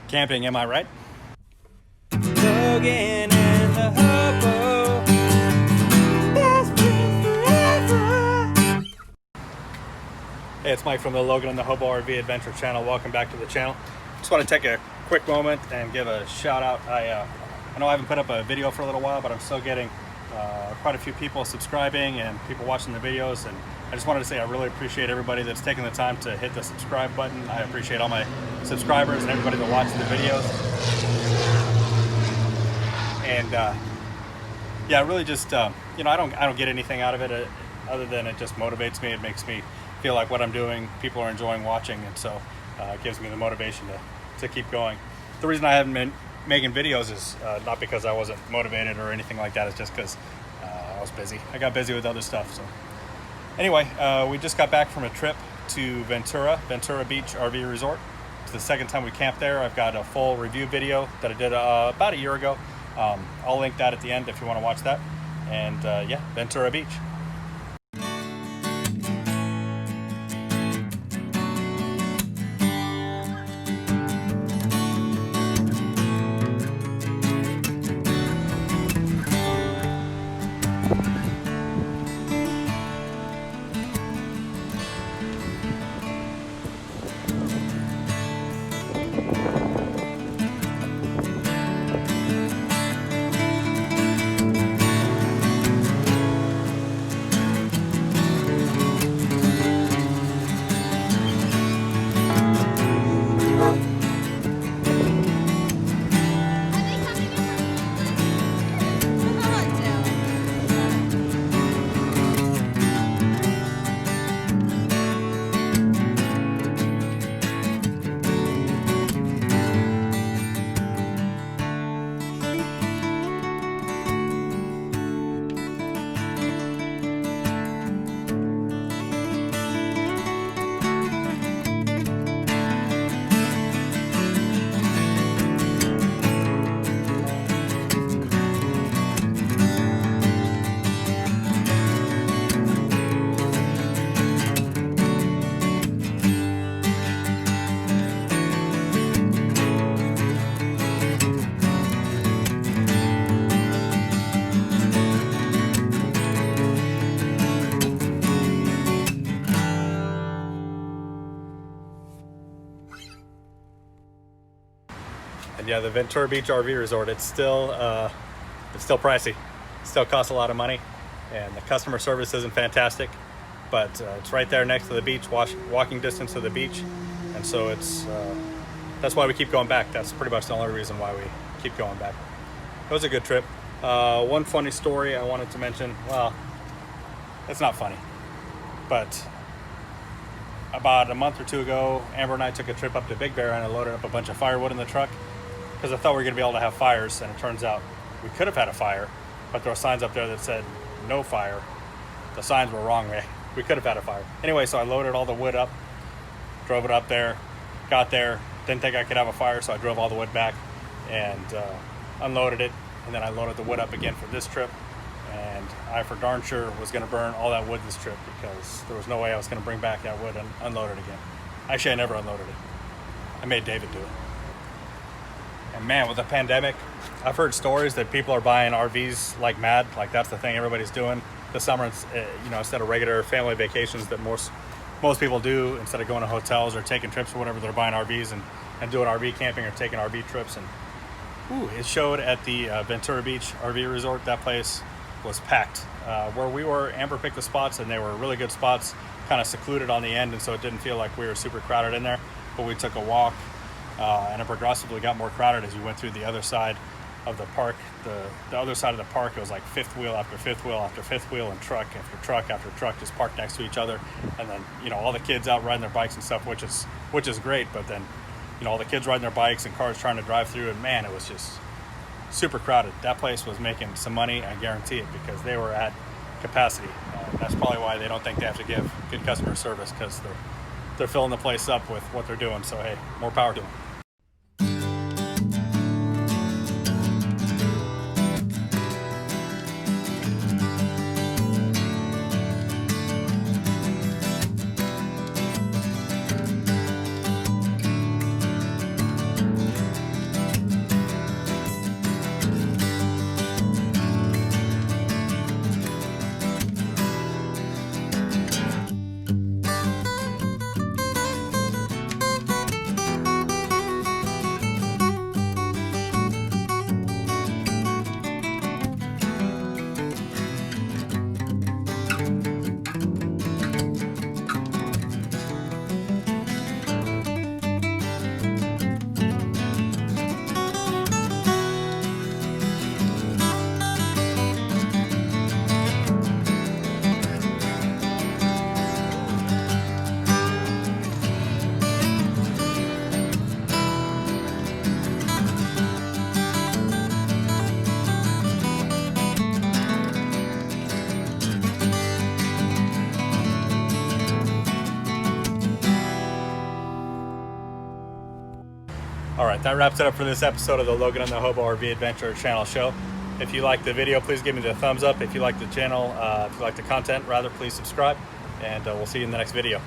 camping, am I right? Logan and the Hobo, best friends forever. Hey, it's Mike from the Logan and the Hobo RV Adventure channel. Welcome back to the channel. Just want to take a quick moment and give a shout out. I know I haven't put up a video for a little while, but I'm still getting quite a few people subscribing and people watching the videos, and I just wanted to say I really appreciate everybody that's taking the time to hit the subscribe button. I appreciate all my subscribers and everybody that watches the videos. And yeah, really just you know, I don't get anything out of it other than it just motivates me. It makes me feel like what I'm doing, people are enjoying watching, and so it gives me the motivation to keep going. The reason I haven't been making videos is not because I wasn't motivated or anything like that. It's just because I was busy. I got busy with other stuff. So anyway, we just got back from a trip to Ventura Beach RV Resort. It's the second time we camped there. I've got a full review video that I did about a year ago. I'll link that at the end if you want to watch that. And yeah, Ventura Beach. And yeah, the Ventura Beach RV Resort, it's still pricey. It still costs a lot of money, and the customer service isn't fantastic, but it's right there next to the beach, walking distance to the beach, and so that's why we keep going back. That's pretty much the only reason why we keep going back. It was a good trip. One funny story I wanted to mention, well, it's not funny, but about a month or two ago, Amber and I took a trip up to Big Bear, and I loaded up a bunch of firewood in the truck because I thought we were going to be able to have fires, and it turns out we could have had a fire, but there were signs up there that said no fire. The signs were wrong. We could have had a fire. Anyway, so I loaded all the wood up, drove it up there, got there, didn't think I could have a fire, so I drove all the wood back and unloaded it, and then I loaded the wood up again for this trip, and I for darn sure was going to burn all that wood this trip because there was no way I was going to bring back that wood and unload it again. Actually, I never unloaded it. I made David do it. And man, with the pandemic, I've heard stories that people are buying RVs like mad. Like that's the thing everybody's doing this summer. It's, you know, instead of regular family vacations that most people do, instead of going to hotels or taking trips or whatever, they're buying RVs and doing RV camping or taking RV trips. And it showed at the Ventura Beach RV Resort. That place was packed. Where we were, Amber picked the spots, and they were really good spots, kind of secluded on the end, and so it didn't feel like we were super crowded in there. But we took a walk, and it progressively got more crowded as we went through the other side of the park. The other side of the park, it was like fifth wheel after fifth wheel after fifth wheel, and truck after truck after truck just parked next to each other. And then, you know, all the kids out riding their bikes and stuff, which is great. But then, you know, all the kids riding their bikes and cars trying to drive through, and man, it was just super crowded. That place was making some money, I guarantee it, because they were at capacity. That's probably why they don't think they have to give good customer service, because they're filling the place up with what they're doing. So hey, more power to them. right, that wraps it up for this episode of the Logan and the Hobo RV Adventure Channel show. If you like the video, please give me the thumbs up. If you like the channel, if you like the content, rather, please subscribe. And we'll see you in the next video.